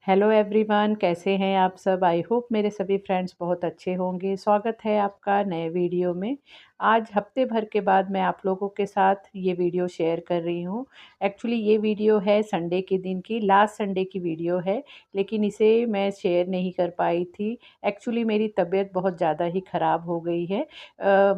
Hello everyone, कैसे हैं आप सब। आई होप मेरे सभी फ्रेंड्स बहुत अच्छे होंगे। स्वागत है आपका नए वीडियो में। आज हफ्ते भर के बाद मैं आप लोगों के साथ ये वीडियो शेयर कर रही हूँ। एक्चुअली ये वीडियो है संडे के दिन की, लास्ट संडे की वीडियो है, लेकिन इसे मैं शेयर नहीं कर पाई थी। एक्चुअली मेरी तबीयत बहुत ज़्यादा ही ख़राब हो गई है।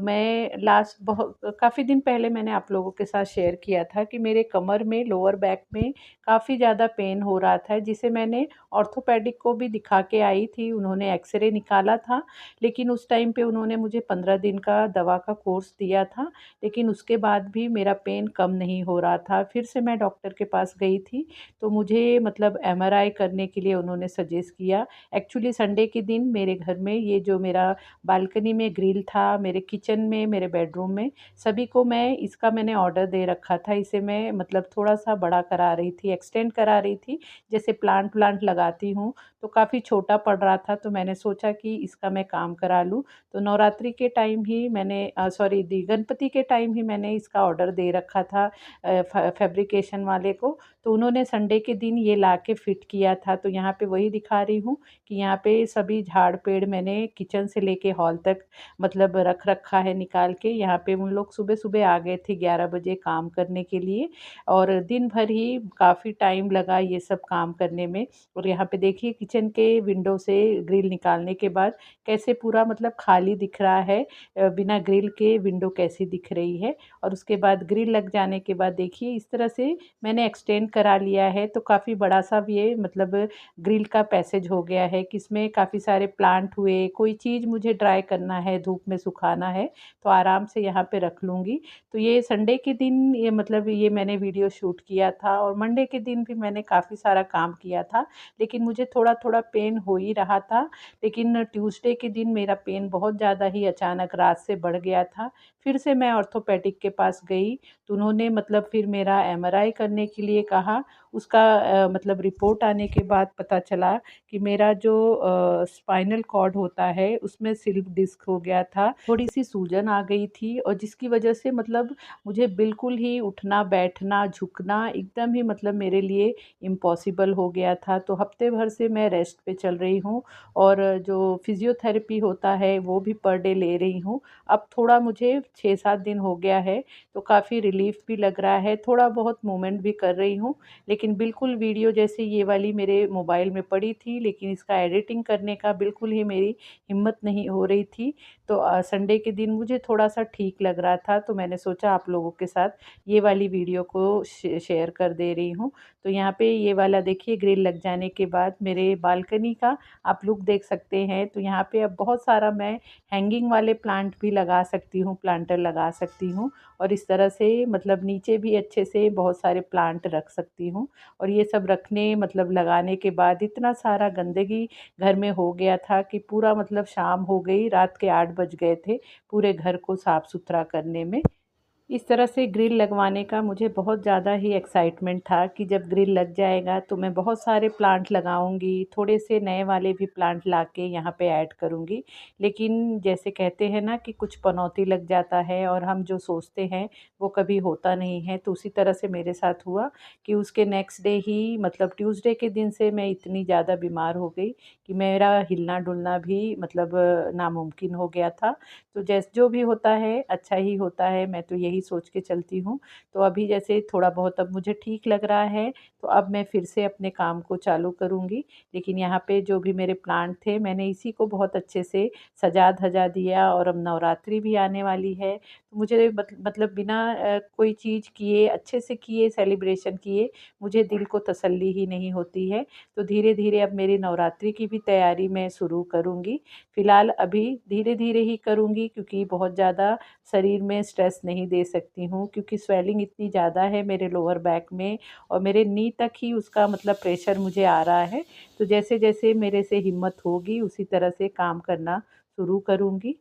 मैं लास्ट बहुत काफ़ी दिन पहले मैंने आप लोगों के साथ शेयर किया था कि मेरे कमर में, लोअर बैक में काफ़ी ज़्यादा पेन हो रहा था, जिसे मैंने ऑर्थोपेडिक को भी दिखा के आई थी। उन्होंने एक्सरे निकाला था, लेकिन उस टाइम पे उन्होंने मुझे 15 दिन का दवा का कोर्स दिया था, लेकिन उसके बाद भी मेरा पेन कम नहीं हो रहा था। फिर से मैं डॉक्टर के पास गई थी, तो मुझे मतलब एमआरआई करने के लिए उन्होंने सजेस्ट किया। एक्चुअली संडे के दिन मेरे घर में ये जो मेरा बालकनी में ग्रिल था, मेरे किचन में, मेरे बेडरूम में, सभी को मैंने ऑर्डर दे रखा था। इसे मैं मतलब थोड़ा-सा बड़ा करा रही थी, एक्सटेंड करा रही थी। जैसे प्लांट व्लांट लगाती हूँ, तो काफ़ी छोटा पड़ रहा था, तो मैंने सोचा कि इसका मैं काम करा लूँ। तो नवरात्रि के टाइम ही मैंने सॉरी दी गणपति के टाइम ही मैंने इसका ऑर्डर दे रखा था फैब्रिकेशन वाले को। तो उन्होंने संडे के दिन ये लाके फिट किया था। तो यहाँ पे वही दिखा रही हूँ कि यहाँ पे सभी झाड़ पेड़ मैंने किचन से लेके हॉल तक मतलब रख रखा है निकाल के। यहाँ पे उन लोग सुबह-सुबह आ गए थे 11 बजे काम करने के लिए, और दिन भर ही काफ़ी टाइम लगा ये सब काम करने में। और यहाँ पे देखिए किचन के विंडो से ग्रिल निकालने के बाद कैसे पूरा मतलब खाली दिख रहा है, बिना ग्रिल के विंडो कैसी दिख रही है। और उसके बाद ग्रिल लग जाने के बाद देखिए इस तरह से मैंने एक्सटेंड करा लिया है, तो काफ़ी बड़ा सा भी ये मतलब ग्रिल का पैसेज हो गया है कि इसमें काफ़ी सारे प्लांट हुए, कोई चीज़ मुझे ड्राई करना है, धूप में सुखाना है, तो आराम से यहाँ पे रख लूँगी। तो ये संडे के दिन ये मतलब ये मैंने वीडियो शूट किया था, और मंडे के दिन भी मैंने काफ़ी सारा काम किया था, लेकिन मुझे थोड़ा-थोड़ा पेन हो ही रहा था। लेकिन ट्यूसडे के दिन मेरा पेन बहुत ज़्यादा ही अचानक रात से बढ़ गया था। फिर से मैं ऑर्थोपेडिक के पास गई, तो उन्होंने मतलब फिर मेरा एमआरआई करने के लिए कहा। उसका मतलब रिपोर्ट आने के बाद पता चला कि मेरा जो स्पाइनल कॉर्ड होता है उसमें स्लिप डिस्क हो गया था। थोड़ी-सी सूजन आ गई थी, और जिसकी वजह से मतलब मुझे बिल्कुल ही उठना, बैठना, झुकना एकदम ही मतलब मेरे लिए इम्पॉसिबल हो गया था। तो हफ्ते भर से मैं रेस्ट पे चल रही हूँ, और जो फिज़ियोथेरेपी होता है वो भी पर डे ले रही हूँ। अब थोड़ा मुझे 6-7 दिन हो गया है, तो काफ़ी रिलीफ़ भी लग रहा है, थोड़ा बहुत मूवमेंट भी कर रही हूँ। लेकिन बिल्कुल वीडियो जैसे ये वाली मेरे मोबाइल में पड़ी थी, लेकिन इसका एडिटिंग करने का बिल्कुल ही मेरी हिम्मत नहीं हो रही थी। तो संडे के दिन मुझे थोड़ा-सा ठीक लग रहा था, तो मैंने सोचा आप लोगों के साथ ये वाली वीडियो को शेयर कर दे रही हूँ। तो यहाँ पे ये वाला देखिए ग्रिल लग जाने के बाद मेरे बालकनी का आप लुक देख सकते हैं। तो यहाँ पे अब बहुत सारा मैं हैंगिंग वाले प्लांट भी लगा सकती हूँ, प्लांटर लगा सकती हूँ, और इस तरह से मतलब नीचे भी अच्छे से बहुत सारे प्लांट रख सकती हूँ। और ये सब रखने मतलब लगाने के बाद इतना सारा गंदगी घर में हो गया था कि पूरा मतलब शाम हो गई, रात के 8 बज गए थे पूरे घर को साफ़-सुथरा करने में। इस तरह से ग्रिल लगवाने का मुझे बहुत ज़्यादा ही एक्साइटमेंट था कि जब ग्रिल लग जाएगा तो मैं बहुत सारे प्लांट लगाऊंगी, थोड़े से नए वाले भी प्लांट लाके यहाँ पे ऐड करूँगी। लेकिन जैसे कहते हैं ना कि कुछ पनौती लग जाता है, और हम जो सोचते हैं वो कभी होता नहीं है। तो उसी तरह से मेरे साथ हुआ कि उसके नेक्स्ट डे ही मतलब ट्यूसडे के दिन से मैं इतनी ज़्यादा बीमार हो गई कि मेरा हिलना-डुलना भी मतलब नामुमकिन हो गया था। तो जो भी होता है अच्छा ही होता है, मैं तो यही सोच के चलती हूँ। तो अभी जैसे थोड़ा बहुत अब मुझे ठीक लग रहा है, तो अब मैं फिर से अपने काम को चालू करूँगी। लेकिन यहाँ पे जो भी मेरे प्लांट थे मैंने इसी को बहुत अच्छे से सजा-धजा दिया, और अब नवरात्रि भी आने वाली है। तो मुझे मतलब बिना कोई चीज़ किए, अच्छे से किए, सेलिब्रेशन किए, मुझे दिल को तसल्ली ही नहीं होती है। तो धीरे-धीरे अब मेरी नवरात्रि की भी तैयारी मैं शुरू करूँगी। फ़िलहाल अभी धीरे-धीरे ही करूँगी, क्योंकि बहुत ज़्यादा शरीर में स्ट्रेस नहीं दे सकती हूँ, क्योंकि स्वेलिंग इतनी ज़्यादा है मेरे लोअर बैक में, और मेरे नी तक ही उसका मतलब प्रेशर मुझे आ रहा है। तो जैसे-जैसे मेरे से हिम्मत होगी उसी तरह से काम करना शुरू करूँगी।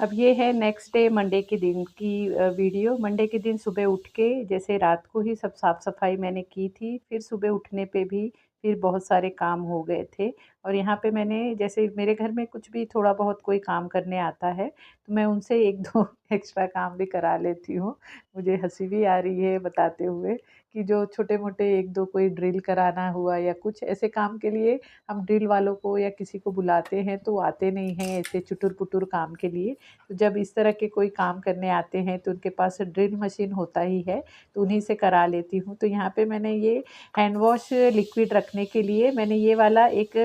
अब ये है नेक्स्ट डे मंडे के दिन की वीडियो। मंडे के दिन सुबह उठ के जैसे रात को ही सब साफ़-सफ़ाई मैंने की थी, फिर सुबह उठने पे भी फिर बहुत सारे काम हो गए थे। और यहाँ पे मैंने जैसे मेरे घर में कुछ भी थोड़ा बहुत कोई काम करने आता है, तो मैं उनसे 1-2 एक्स्ट्रा काम भी करा लेती हूँ। मुझे हँसी भी आ रही है बताते हुए कि जो छोटे-मोटे 1-2 कोई ड्रिल कराना हुआ या कुछ ऐसे काम के लिए हम ड्रिल वालों को या किसी को बुलाते हैं तो आते नहीं हैं ऐसे चुटुर-पुटुर काम के लिए। तो जब इस तरह के कोई काम करने आते हैं तो उनके पास ड्रिल मशीन होता ही है, तो उन्हीं से करा लेती हूँ। तो यहाँ पे मैंने ये हैंड वॉश लिक्विड रखने के लिए मैंने ये वाला एक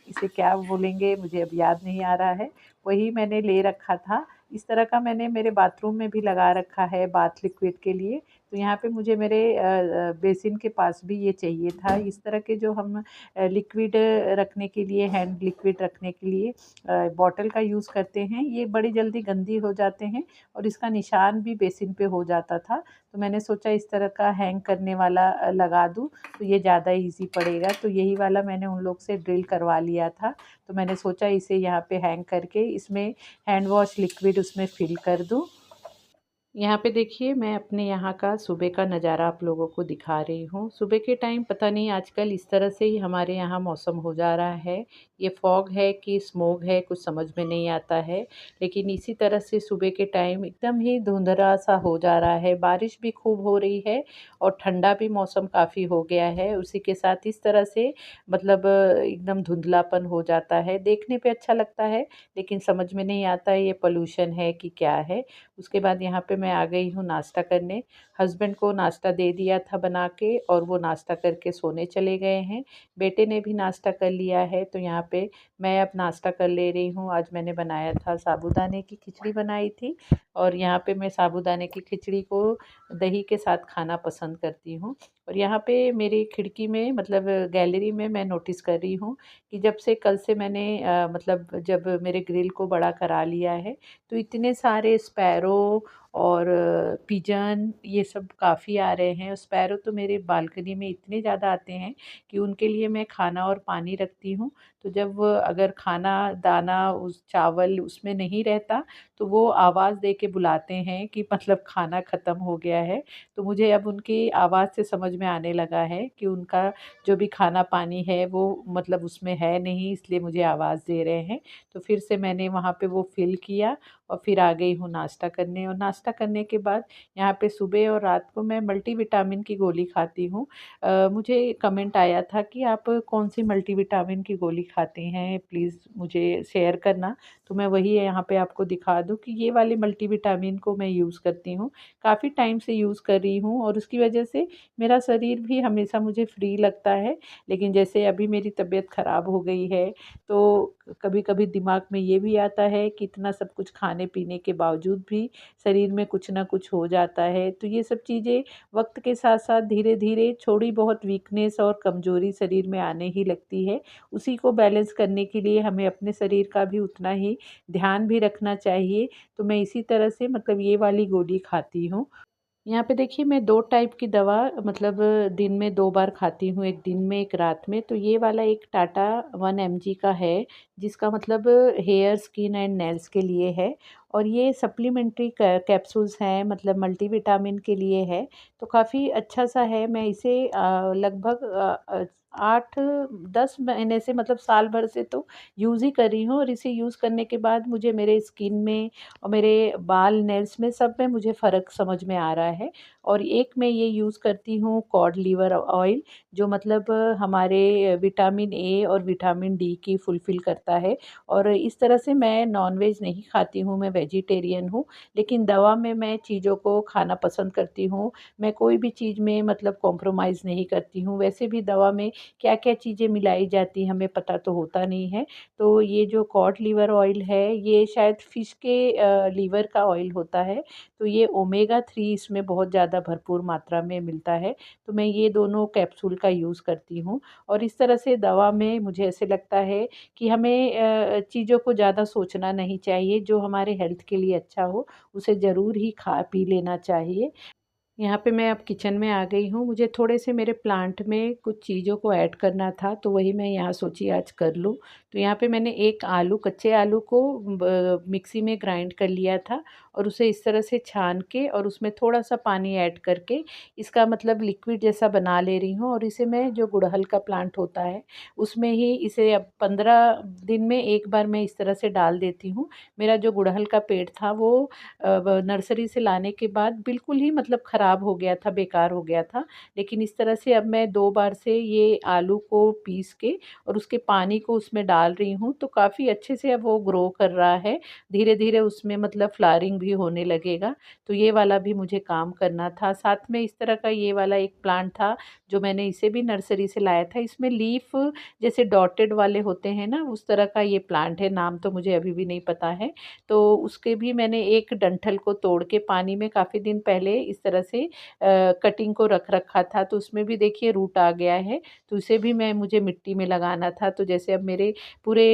इसे क्या बोलेंगे मुझे अब याद नहीं आ रहा है, वही मैंने ले रखा था। इस तरह का मैंने मेरे बाथरूम में भी लगा रखा है बाथ लिक्विड के लिए। तो यहाँ पे मुझे मेरे बेसिन के पास भी ये चाहिए था। इस तरह के जो हम लिक्विड रखने के लिए हैंड लिक्विड रखने के लिए बॉटल का यूज़ करते हैं, ये बड़ी जल्दी गंदी हो जाते हैं और इसका निशान भी बेसिन पे हो जाता था। तो मैंने सोचा इस तरह का हैंग करने वाला लगा दूँ तो ये ज़्यादा ईज़ी पड़ेगा। तो यही वाला मैंने उन लोग से ड्रिल करवा लिया था। तो मैंने सोचा इसे यहाँ पे हैंग करके इसमें हैंड वॉश लिक्विड उसमें फ़िल कर दूँ। यहाँ पे देखिए मैं अपने यहाँ का सुबह का नज़ारा आप लोगों को दिखा रही हूँ। सुबह के टाइम पता नहीं आजकल इस तरह से ही हमारे यहाँ मौसम हो जा रहा है। ये फॉग है कि स्मोक है कुछ समझ में नहीं आता है। लेकिन इसी तरह से सुबह के टाइम एकदम ही धुंधला सा हो जा रहा है। बारिश भी खूब हो रही है और ठंडा भी मौसम काफ़ी हो गया है। उसी के साथ इस तरह से मतलब एकदम धुंधलापन हो जाता है। देखने पे अच्छा लगता है लेकिन समझ में नहीं आता है ये पॉल्यूशन है कि क्या है। उसके बाद यहाँ पे मैं आ गई हूँ नाश्ता करने। हस्बैंड को नाश्ता दे दिया था बना के और वो नाश्ता करके सोने चले गए हैं। बेटे ने भी नाश्ता कर लिया है तो यहाँ पे मैं अब नाश्ता कर ले रही हूँ। आज मैंने बनाया था साबूदाने की खिचड़ी बनाई थी और यहाँ पे मैं साबूदाने की खिचड़ी को दही के साथ खाना पसंद करती हूँ। और यहाँ पे मेरी खिड़की में मतलब गैलरी में मैं नोटिस कर रही हूँ कि जब से कल से मैंने मतलब जब मेरे ग्रिल को बड़ा करा लिया है तो इतने सारे स्पैरो और पिजन ये सब काफ़ी आ रहे हैं। स्पैरो तो मेरे बालकनी में इतने ज़्यादा आते हैं कि उनके लिए मैं खाना और पानी रखती हूँ। तो जब अगर खाना दाना उस चावल उसमें नहीं रहता तो वो आवाज़ दे के बुलाते हैं कि मतलब खाना ख़त्म हो गया है। तो मुझे अब उनकी आवाज़ से समझ में आने लगा है कि उनका जो भी खाना पानी है वो मतलब उसमें है नहीं, इसलिए मुझे आवाज़ दे रहे हैं। तो फिर से मैंने वहाँ पे वो फ़िल किया और फिर आ गई हूँ नाश्ता करने। और नाश्ता करने के बाद यहाँ पे सुबह और रात को मैं मल्टीविटामिन की गोली खाती हूँ। मुझे कमेंट आया था कि आप कौन-सी मल्टीविटामिन की गोली खाती हैं, प्लीज़ मुझे शेयर करना। तो मैं वही यहाँ पे आपको दिखा दूँ कि ये वाली मल्टीविटामिन को मैं यूज़ करती हूँ। काफ़ी टाइम से यूज़ कर रही हूँ और उसकी वजह से मेरा शरीर भी हमेशा मुझे फ्री लगता है। लेकिन जैसे अभी मेरी तबीयत ख़राब हो गई है तो कभी-कभी दिमाग में ये भी आता है कि इतना सब कुछ खाने-पीने के बावजूद भी शरीर में कुछ ना कुछ हो जाता है। तो ये सब चीज़ें वक़्त के साथ-साथ धीरे-धीरे थोड़ी बहुत वीकनेस और कमज़ोरी शरीर में आने ही लगती है। उसी को बैलेंस करने के लिए हमें अपने शरीर का भी उतना ही ध्यान भी रखना चाहिए। तो मैं इसी तरह से मतलब ये वाली गोली खाती हूँ। यहाँ पे देखिए मैं 2 टाइप की दवा मतलब दिन में 2 बार खाती हूँ, एक दिन में, एक रात में। तो ये वाला एक टाटा 1 एमजी का है, जिसका मतलब हेयर, स्किन एंड नेल्स के लिए है और ये सप्लीमेंट्री कैप्सूल्स हैं मतलब मल्टीविटामिन के लिए है, तो काफ़ी अच्छा-सा है। मैं इसे लगभग 8-10 महीने से मतलब साल भर से तो यूज़ ही कर रही हूँ और इसे यूज़ करने के बाद मुझे मेरे स्किन में और मेरे बाल, नेल्स में सब में मुझे फ़र्क समझ में आ रहा है। और एक मैं ये यूज़ करती हूँ कॉड लिवर ऑयल जो मतलब हमारे विटामिन ए और विटामिन डी की फुलफ़िल करता है और इस तरह से मैं नॉन-वेज नहीं खाती हूँ, मैं वेजिटेरियन हूँ। लेकिन दवा में मैं चीज़ों को खाना पसंद करती हूँ। मैं कोई भी चीज़ में मतलब कॉम्प्रोमाइज़ नहीं करती हूँ। वैसे भी दवा में क्या-क्या चीज़ें मिलाई जाती हैं हमें पता तो होता नहीं है। तो ये जो कॉड लिवर ऑयल है ये शायद फ़िश के लीवर का ऑयल होता है, तो ये ओमेगा 3 इसमें बहुत ज़्यादा भरपूर मात्रा में मिलता है, तो मैं ये दोनों कैप्सूल का यूज़ करती हूँ। और इस तरह से दवा में मुझे ऐसे लगता है कि हमें चीज़ों को ज़्यादा सोचना नहीं चाहिए, जो हमारे हेल्थ के लिए अच्छा हो, उसे ज़रूर ही खा पी लेना चाहिए। यहाँ पे मैं अब किचन में आ गई हूँ। मुझे थोड़े से मेरे प्लांट में कुछ चीज़ों को ऐड करना था, तो वही मैं यहाँ सोची आज कर लूँ। तो यहाँ पे मैंने एक आलू कच्चे आलू को मिक्सी में ग्राइंड कर लिया था और उसे इस तरह से छान के और उसमें थोड़ा-सा पानी ऐड करके इसका मतलब लिक्विड जैसा बना ले रही हूँ। और इसे मैं जो गुड़हल का प्लांट होता है उसमें ही इसे अब 15 दिन में एक बार मैं इस तरह से डाल देती हूँ। मेरा जो गुड़हल का पेड़ था वो नर्सरी से लाने के बाद बिल्कुल ही मतलब ख़राब हो गया था, बेकार हो गया था। लेकिन इस तरह से अब मैं 2 बार से ये आलू को पीस के और उसके पानी को उसमें डाल रही हूँ, तो काफ़ी अच्छे से अब वो ग्रो कर रहा है। धीरे-धीरे उसमें मतलब फ्लावरिंग भी होने लगेगा, तो ये वाला भी मुझे काम करना था। साथ में इस तरह का ये वाला एक प्लांट था, जो मैंने इसे भी नर्सरी से लाया था। इसमें लीफ जैसे डॉटेड वाले होते हैं ना, उस तरह का ये प्लांट है, नाम तो मुझे अभी भी नहीं पता है। तो उसके भी मैंने एक डंठल को तोड़ के पानी में काफ़ी दिन पहले इस तरह से कटिंग को रख रखा था, तो उसमें भी देखिए रूट आ गया है। तो उसे भी मुझे मिट्टी में लगाना था। तो जैसे अब मेरे पूरे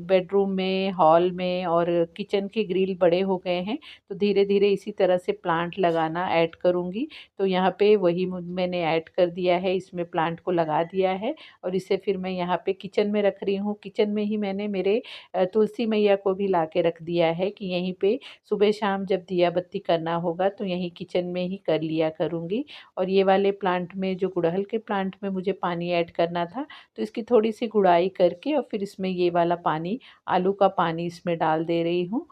बेडरूम में, हॉल में और किचन के ग्रिल बड़े हो गए हैं, तो धीरे-धीरे इसी तरह से प्लांट लगाना ऐड करूँगी। तो यहाँ पे वही मैंने ऐड कर दिया है, इसमें प्लांट को लगा दिया है और इसे फिर मैं यहाँ पे किचन में रख रही हूँ। किचन में ही मैंने मेरे तुलसी मैया को भी ला के रख दिया है कि यहीं पे सुबह-शाम जब दिया बत्ती करना होगा तो यहीं किचन में ही कर लिया करूँगी। और ये वाले प्लांट में, जो गुड़हल के प्लांट में मुझे पानी ऐड करना था, तो इसकी थोड़ी-सी गुड़ाई करके और फिर इसमें ये वाला पानी, आलू का पानी इसमें डाल दे रही हूँ।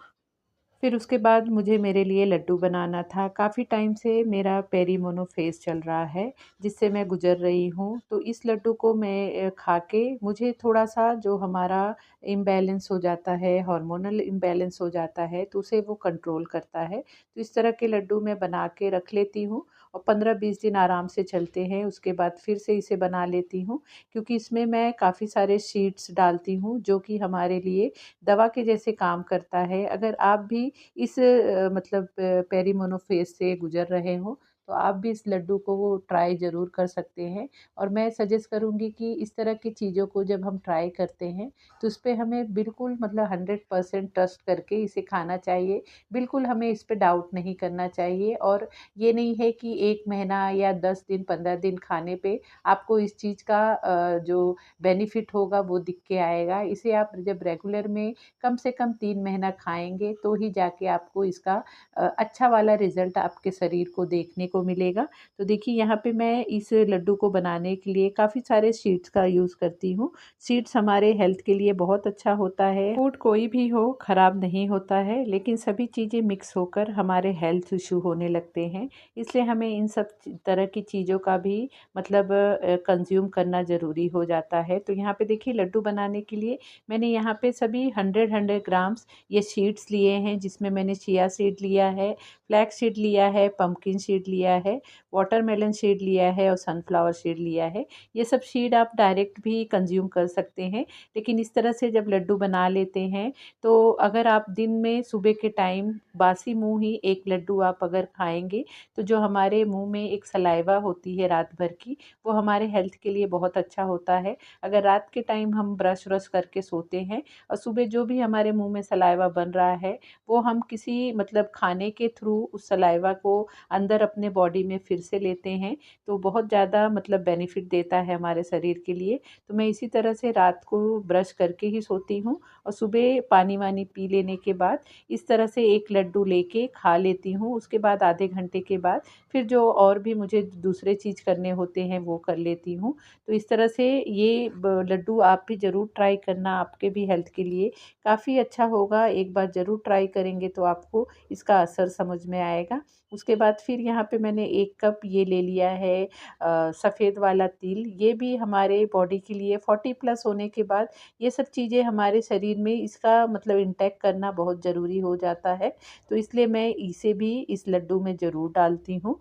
फिर उसके बाद मुझे मेरे लिए लड्डू बनाना था। काफ़ी टाइम से मेरा पेरीमोनो फ़ेज़ चल रहा है, जिससे मैं गुज़र रही हूँ। तो इस लड्डू को मैं खा के मुझे थोड़ा-सा जो हमारा इम्बैलेंस हो जाता है, हार्मोनल इम्बैलेंस हो जाता है, तो उसे वो कंट्रोल करता है। तो इस तरह के लड्डू मैं बना के रख लेती हूँ और 15-20 दिन आराम से चलते हैं। उसके बाद फिर से इसे बना लेती हूँ, क्योंकि इसमें मैं काफ़ी सारे सीड्स डालती हूँ, जो कि हमारे लिए दवा के जैसे काम करता है। अगर आप भी इस मतलब पेरीमोनोफेज़ से गुज़र रहे हो, तो आप भी इस लड्डू को वो ट्राई ज़रूर कर सकते हैं। और मैं सजेस्ट करूँगी कि इस तरह की चीज़ों को जब हम ट्राई करते हैं, तो उस पे हमें बिल्कुल मतलब 100% ट्रस्ट करके इसे खाना चाहिए। बिल्कुल हमें इस पे डाउट नहीं करना चाहिए। और ये नहीं है कि 1 महीना या 10 दिन, 15 दिन खाने पे आपको इस चीज़ का जो बेनिफिट होगा वो दिख के आएगा। इसे आप जब रेगुलर में कम से कम 3 महीना खाएँगे, तो ही जाके आपको इसका अच्छा वाला रिज़ल्ट आपके शरीर को देखने को मिलेगा। तो देखिए यहाँ पे मैं इस लड्डू को बनाने के लिए काफ़ी सारे सीड्स का यूज़ करती हूँ। सीड्स हमारे हेल्थ के लिए बहुत अच्छा होता है। फूड कोई भी हो, ख़राब नहीं होता है, लेकिन सभी चीज़ें मिक्स होकर हमारे हेल्थ इश्यू होने लगते हैं। इसलिए हमें इन सब तरह की चीज़ों का भी मतलब कंज़्यूम करना ज़रूरी हो जाता है। तो यहाँ पे देखिए लड्डू बनाने के लिए मैंने यहाँ पे सभी 100 ग्राम्स ये सीड्स लिए हैं, जिसमें मैंने चिया सीड लिया है, फ्लैक्स सीड लिया है, पंपकिन सीड लिया है, वाटरमेलन सीड लिया है और सनफ्लावर सीड लिया है। ये सब सीड आप डायरेक्ट भी कंज़्यूम कर सकते हैं, लेकिन इस तरह से जब लड्डू बना लेते हैं, तो अगर आप दिन में सुबह के टाइम बासी मुँह ही 1 लड्डू आप अगर खाएँगे, तो जो हमारे मुँह में एक सलाइवा होती है रात भर की, वो हमारे हेल्थ के लिए बहुत अच्छा होता है। अगर रात के टाइम हम ब्रश-व्रश करके सोते हैं और सुबह जो भी हमारे मुँह में सलाइवा बन रहा है, वो हम किसी मतलब खाने के थ्रू उस सलाइवा को अंदर अपने बॉडी में फिर से लेते हैं, तो बहुत ज़्यादा मतलब बेनिफिट देता है हमारे शरीर के लिए। तो मैं इसी तरह से रात को ब्रश करके ही सोती हूँ और सुबह पानी-वानी पी लेने के बाद इस तरह से 1 लड्डू लेके खा लेती हूँ। उसके बाद आधे घंटे के बाद फिर जो और भी मुझे दूसरे चीज़ करने होते हैं, वो कर लेती हूँ। तो इस तरह से ये लड्डू आप भी ज़रूर ट्राई करना, आपके भी हेल्थ के लिए काफ़ी अच्छा होगा। एक बार ज़रूर ट्राई करेंगे तो आपको इसका असर समझ में आएगा। उसके बाद फिर यहाँ पे मैंने 1 कप ये ले लिया है सफ़ेद वाला तिल। ये भी हमारे बॉडी के लिए 40 प्लस होने के बाद ये सब चीज़ें हमारे शरीर में इसका मतलब इंटेक करना बहुत ज़रूरी हो जाता है। तो इसलिए मैं इसे भी इस लड्डू में ज़रूर डालती हूँ।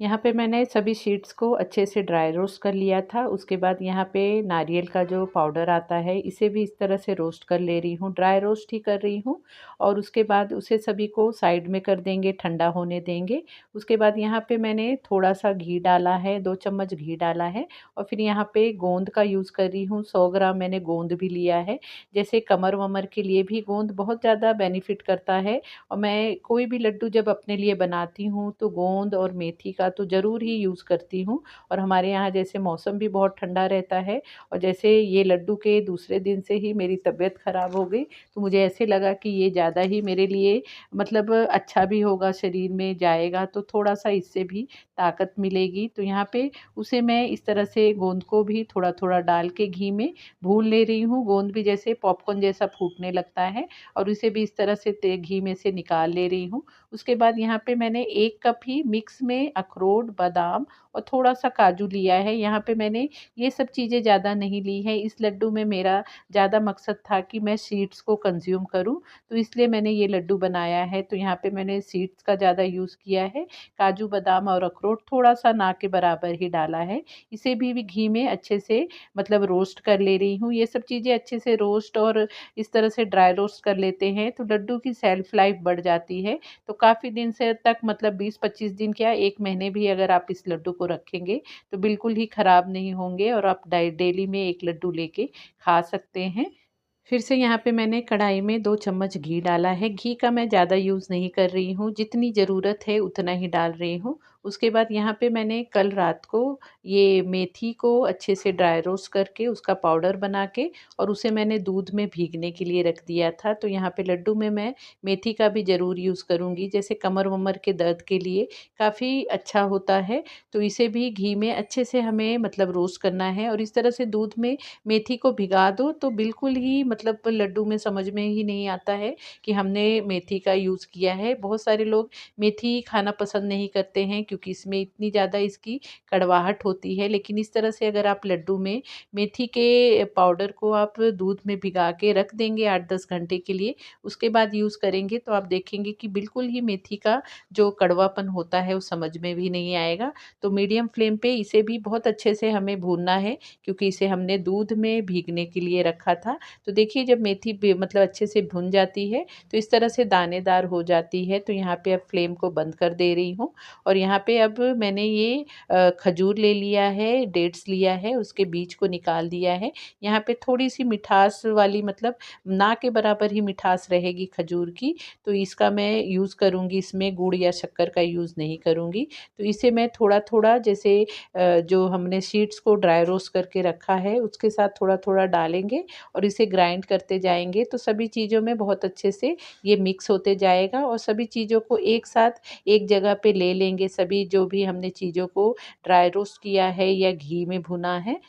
यहाँ पे मैंने सभी शीट्स को अच्छे से ड्राई रोस्ट कर लिया था। उसके बाद यहाँ पे नारियल का जो पाउडर आता है, इसे भी इस तरह से रोस्ट कर ले रही हूँ, ड्राई रोस्ट ही कर रही हूँ। और उसके बाद उसे सभी को साइड में कर देंगे, ठंडा होने देंगे। उसके बाद यहाँ पे मैंने थोड़ा-सा घी डाला है, 2 चम्मच घी डाला है और फिर यहाँ पे गोंद का यूज़ कर रही हूँ, 100 ग्राम मैंने गोंद भी लिया है। जैसे कमर-वमर के लिए भी गोंद बहुत ज़्यादा बेनिफिट करता है। और मैं कोई भी लड्डू जब अपने लिए बनाती हूँ, तो गोंद और मेथी का तो ज़रूर ही यूज़ करती हूँ। और हमारे यहाँ जैसे मौसम भी बहुत ठंडा रहता है और जैसे ये लड्डू के दूसरे दिन से ही मेरी तबीयत ख़राब हो गई, तो मुझे ऐसे लगा कि ये ज़्यादा ही मेरे लिए मतलब अच्छा भी होगा, शरीर में जाएगा तो थोड़ा-सा इससे भी ताकत मिलेगी। तो यहाँ पे उसे मैं इस तरह से गोंद को भी थोड़ा-थोड़ा डाल के घी में भून ले रही हूँ। गोंद भी जैसे पॉपकॉर्न जैसा फूटने लगता है और इसे भी इस तरह से घी में से निकाल ले रही हूँ। उसके बाद यहाँ पे मैंने 1 कप ही मिक्स में अखरोट, बादाम और थोड़ा-सा काजू लिया है। यहाँ पे मैंने ये सब चीज़ें ज़्यादा नहीं ली है। इस लड्डू में मेरा ज़्यादा मकसद था कि मैं सीड्स को कंज़्यूम करूँ, तो इसलिए मैंने ये लड्डू बनाया है। तो यहाँ पे मैंने सीड्स का ज़्यादा यूज़ किया है। काजू, बादाम और अखरोट थोड़ा-सा ना के बराबर ही डाला है। इसे भी घी में अच्छे से मतलब रोस्ट कर ले रही हूँ। ये सब चीज़ें अच्छे से रोस्ट और इस तरह से ड्राई रोस्ट कर लेते हैं, तो लड्डू की शेल्फ लाइफ़ बढ़ जाती है। तो काफ़ी दिन से तक मतलब 20-25 दिन क्या 1 महीने भी अगर आप इस लड्डू को रखेंगे, तो बिल्कुल ही खराब नहीं होंगे और आप डेली में 1 लड्डू लेके खा सकते हैं। फिर से यहाँ पे मैंने कढ़ाई में 2 चम्मच घी डाला है। घी का मैं ज़्यादा यूज़ नहीं कर रही हूँ, जितनी ज़रूरत है उतना ही डाल रही हूँ। उसके बाद यहाँ पे मैंने कल रात को ये मेथी को अच्छे से ड्राई रोस्ट करके उसका पाउडर बना के और उसे मैंने दूध में भीगने के लिए रख दिया था। तो यहाँ पे लड्डू में मैं मेथी का भी ज़रूर यूज़ करूँगी, जैसे कमर-वमर के दर्द के लिए काफ़ी अच्छा होता है। तो इसे भी घी में अच्छे से हमें मतलब रोस्ट करना है और इस तरह से दूध में मेथी को भिगा दो तो बिल्कुल ही मतलब लड्डू में समझ में ही नहीं आता है कि हमने मेथी का यूज़ किया है। बहुत सारे लोग मेथी खाना पसंद नहीं करते हैं क्योंकि इसमें इतनी ज़्यादा इसकी कड़वाहट होती है, लेकिन इस तरह से अगर आप लड्डू में मेथी के पाउडर को आप दूध में भिगा के रख देंगे 8-10 घंटे के लिए, उसके बाद यूज़ करेंगे तो आप देखेंगे कि बिल्कुल ही मेथी का जो कड़वापन होता है वो समझ में भी नहीं आएगा। तो मीडियम फ्लेम पे इसे भी बहुत अच्छे से हमें भूनना है क्योंकि इसे हमने दूध में भीगने के लिए रखा था। तो देखिए जब मेथी मतलब अच्छे से भुन जाती है तो इस तरह से दानेदार हो जाती है। तो यहाँ पे अब फ्लेम को बंद कर दे रही हूँ और यहाँ पे अब मैंने ये खजूर ले लिया है, डेट्स लिया है, उसके बीज को निकाल दिया है। यहाँ पे थोड़ी-सी मिठास वाली मतलब ना के बराबर ही मिठास रहेगी खजूर की, तो इसका मैं यूज़ करूँगी, इसमें गुड़ या शक्कर का यूज़ नहीं करूँगी। तो इसे मैं थोड़ा-थोड़ा जैसे जो हमने सीड्स को ड्राई रोस्ट करके रखा है उसके साथ थोड़ा-थोड़ा डालेंगे और इसे ग्राइंड करते जाएँगे तो सभी चीज़ों में बहुत अच्छे से ये मिक्स होते जाएगा और सभी चीज़ों को एक साथ एक जगह पे ले लेंगे। सभी जो भी हमने चीज़ों को ड्राई रोस्ट किया है या घी में भुना है,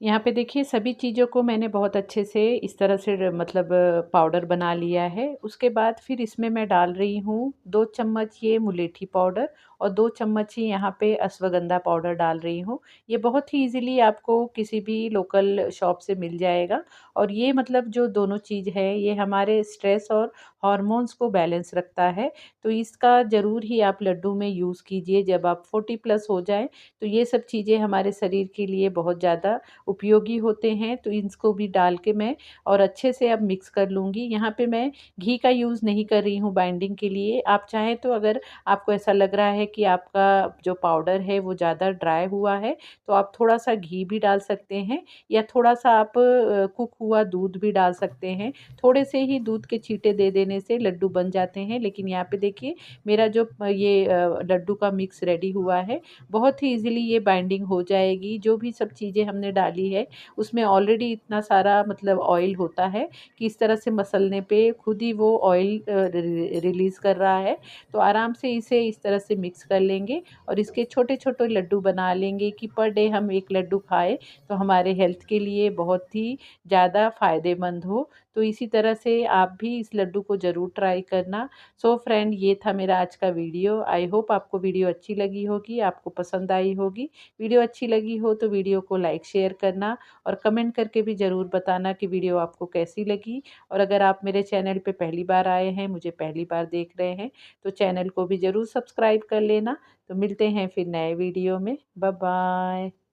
यहाँ पे देखिए सभी चीज़ों को मैंने बहुत अच्छे से इस तरह से मतलब पाउडर बना लिया है। उसके बाद फिर इसमें मैं डाल रही हूँ 2 चम्मच ये मुलेठी पाउडर और 2 चम्मच ही यहाँ पे अश्वगंधा पाउडर डाल रही हूँ। ये बहुत ही ईज़िली आपको किसी भी लोकल शॉप से मिल जाएगा और ये मतलब जो दोनों चीज़ है ये हमारे स्ट्रेस और हॉर्मोन्स को बैलेंस रखता है। तो इसका ज़रूर ही आप लड्डू में यूज़ कीजिए जब आप 40 प्लस हो जाएँ, तो ये सब चीज़ें हमारे शरीर के लिए बहुत ज़्यादा उपयोगी होते हैं। तो इसको भी डाल के मैं और अच्छे से अब मिक्स कर लूँगी। यहाँ पे मैं घी का यूज़ नहीं कर रही हूँ बाइंडिंग के लिए। आप चाहें तो अगर आपको ऐसा लग रहा है कि आपका जो पाउडर है वो ज़्यादा ड्राई हुआ है, तो आप थोड़ा-सा घी भी डाल सकते हैं या थोड़ा-सा आप कुक हुआ दूध भी डाल सकते हैं। थोड़े से ही दूध के छींटे दे देने से लड्डू बन जाते हैं। लेकिन यहाँ पे देखिए मेरा जो ये लड्डू का मिक्स रेडी हुआ है, बहुत ही ईज़िली ये बाइंडिंग हो जाएगी। जो भी सब चीज़ें हमने डाली है, उसमें ऑलरेडी इतना सारा मतलब ऑयल होता है कि इस तरह से मसलने पे खुद ही वो ऑयल रिलीज़ कर रहा है। तो आराम से इसे इस तरह से मिक्स कर लेंगे और इसके छोटे-छोटे लड्डू बना लेंगे कि पर डे हम 1 लड्डू खाएँ, तो हमारे हेल्थ के लिए बहुत ही ज़्यादा फ़ायदेमंद हो। तो इसी तरह से आप भी इस लड्डू को ज़रूर ट्राई करना। सो फ्रेंड ये था मेरा आज का वीडियो। आई होप आपको वीडियो अच्छी लगी होगी, आपको पसंद आई होगी। वीडियो अच्छी लगी हो तो वीडियो को लाइक शेयर करना और कमेंट करके भी ज़रूर बताना कि वीडियो आपको कैसी लगी। और अगर आप मेरे चैनल पे पहली बार आए हैं, मुझे पहली बार देख रहे हैं, तो चैनल को भी ज़रूर सब्सक्राइब कर लेना। तो मिलते हैं फिर नए वीडियो में। Bye bye.